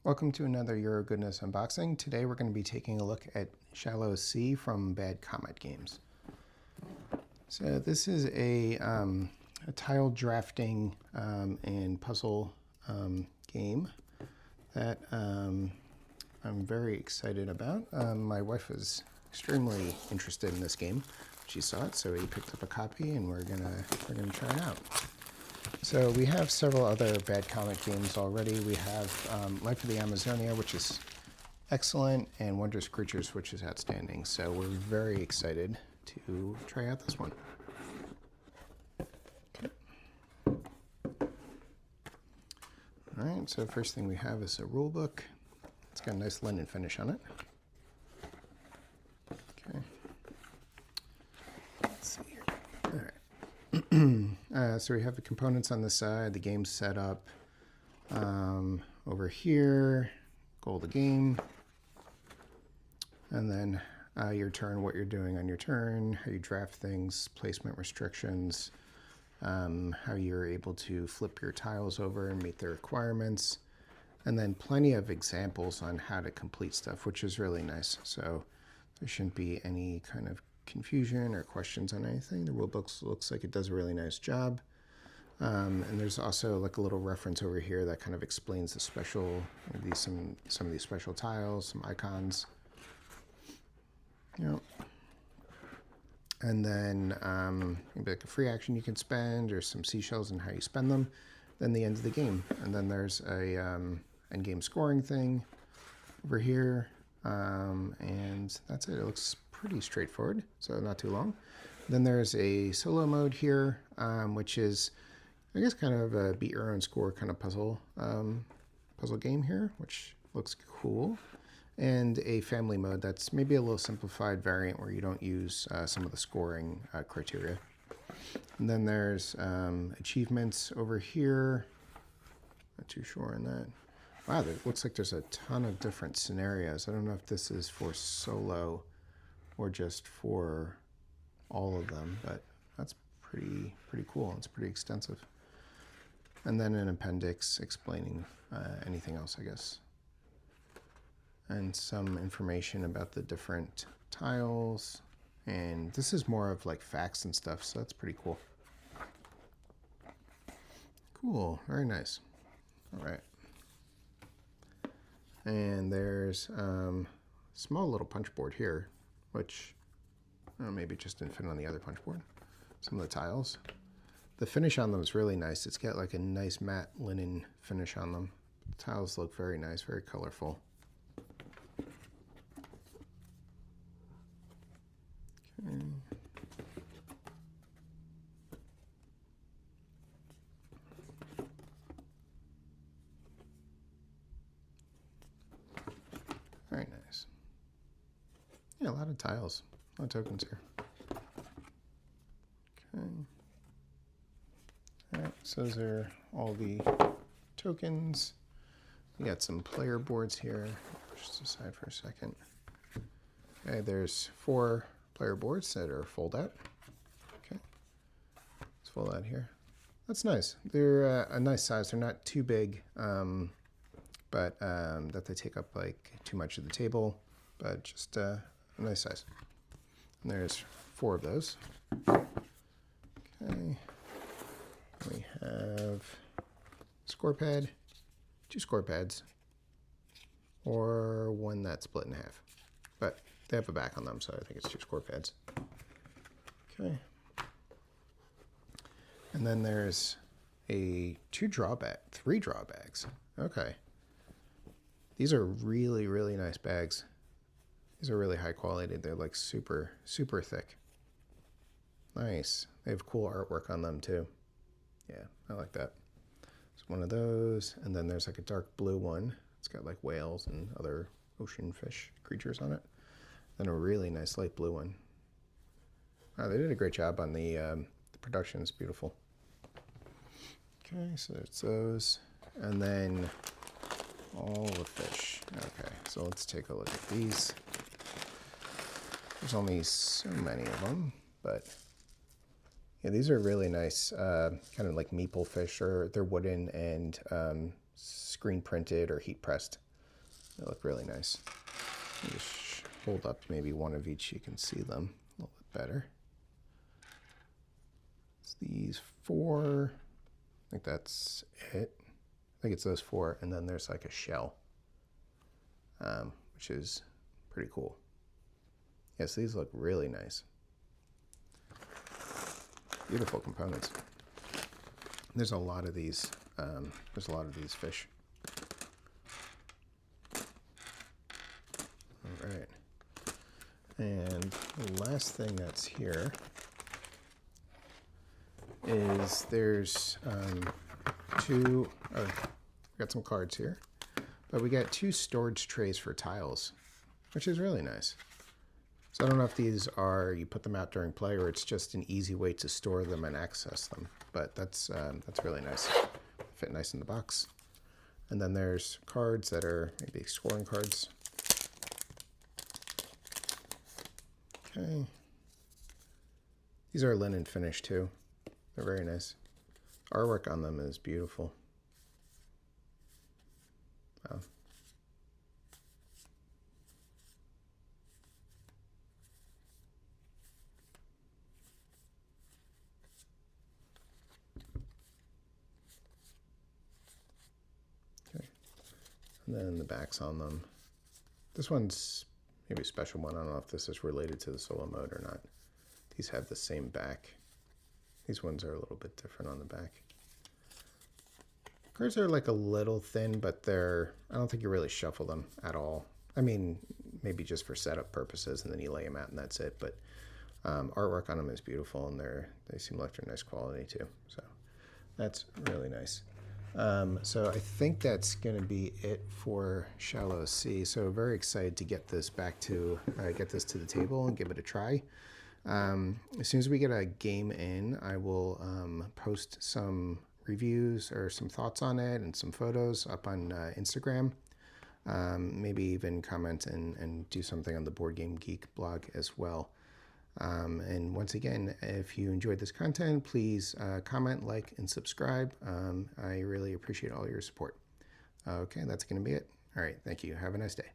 Welcome to another Euro Goodness unboxing. Today we're going to be taking a look at Shallow Sea from Bad Comet Games. So this is a tile drafting and puzzle game that I'm very excited about. My wife was extremely interested in this game. She saw it, so we picked up a copy and we're gonna try it out. So we have several other Bad Comet games already. We have Life of the Amazonia, which is excellent, and Wondrous Creatures, which is outstanding. So we're very excited to try out this one. Okay. All right, so first thing we have is a rule book. It's got a nice linen finish on it. Okay. Let's see here. All right. So we have the components on the side, the game set up. Over here, goal of the game. And then your turn, what you're doing on your turn, how you draft things, placement restrictions, how you're able to flip your tiles over and meet the requirements. And then plenty of examples on how to complete stuff, which is really nice. So there shouldn't be any kind of confusion or questions on anything. The rulebook looks like it does a really nice job. And there's also like a little reference over here that kind of explains the special, some of these special tiles, some icons. Yep. And then maybe like a free action you can spend, or some seashells and how you spend them. Then the end of the game. And then there's a end game scoring thing over here. And that's it. It looks pretty straightforward, so not too long. Then there's a solo mode here, which is, I guess, kind of a beat your own score kind of puzzle game here, which looks cool. And a family mode that's maybe a little simplified variant where you don't use some of the scoring criteria. And then there's achievements over here. Not too sure on that. Wow, it looks like there's a ton of different scenarios. I don't know if this is for solo or just for all of them, but that's pretty cool. It's pretty extensive. And then an appendix explaining anything else, I guess. And some information about the different tiles. And this is more of like facts and stuff, so that's pretty cool. Cool, very nice. All right. And there's a small little punch board here, which maybe just didn't fit on the other punch board. Some of the tiles. The finish on them is really nice. It's got like a nice matte linen finish on them. The tiles look very nice, very colorful. Okay. Very nice. Yeah, a lot of tiles, a lot of tokens here. Okay. All right, so those are all the tokens. We got some player boards here. Push this aside for a second. Okay, there's 4 player boards that are fold out. Okay, let's fold out here. That's nice. They're a nice size. They're not too big, but that they take up like too much of the table, but just a nice size. And there's 4 of those. Okay. We have score pad, 2 score pads, or one that's split in half. But they have a back on them, so I think it's 2 score pads. Okay. And then there's a 3 drawbags. Okay. These are really, really nice bags. These are really high quality. They're like super, super thick. Nice. They have cool artwork on them too. Yeah, I like that. It's one of those, and then there's like a dark blue one. It's got like whales and other ocean fish creatures on it. Then a really nice light blue one. Wow, they did a great job on the production. It's beautiful. Okay, so there's those, and then all the fish. Okay, so let's take a look at these. There's only so many of them, but yeah, these are really nice, kind of like meeple fish, or they're wooden and screen printed or heat pressed. They look really nice. Just hold up maybe one of each, you can see them a little bit better. It's these 4, I think that's it. I think it's those 4, and then there's like a shell, which is pretty cool. Yes, these look really nice. Beautiful components. There's a lot of these. There's a lot of these fish. All right. And the last thing that's here is there's we got some cards here, but we got 2 storage trays for tiles, which is really nice. So I don't know if these are, you put them out during play, or it's just an easy way to store them and access them, but that's really nice. Fit nice in the box. And then there's cards that are maybe scoring cards. Okay. These are linen finish too. They're very nice. Artwork on them is beautiful. Wow. Okay. And then the backs on them. This one's maybe a special one. I don't know if this is related to the solo mode or not. These have the same back. These ones are a little bit different on the back. Cards are like a little thin, but I don't think you really shuffle them at all. I mean, maybe just for setup purposes, and then you lay them out and that's it. But artwork on them is beautiful, and they seem like they're nice quality too. So that's really nice. So I think that's going to be it for Shallow Sea. So very excited to get this to the table and give it a try. As soon as we get a game in, I will post some reviews or some thoughts on it and some photos up on Instagram. Maybe even comment and do something on the Board Game Geek blog as well. And once again, if you enjoyed this content, please comment, like, and subscribe. I really appreciate all your support. Okay, that's going to be it. All right, thank you. Have a nice day.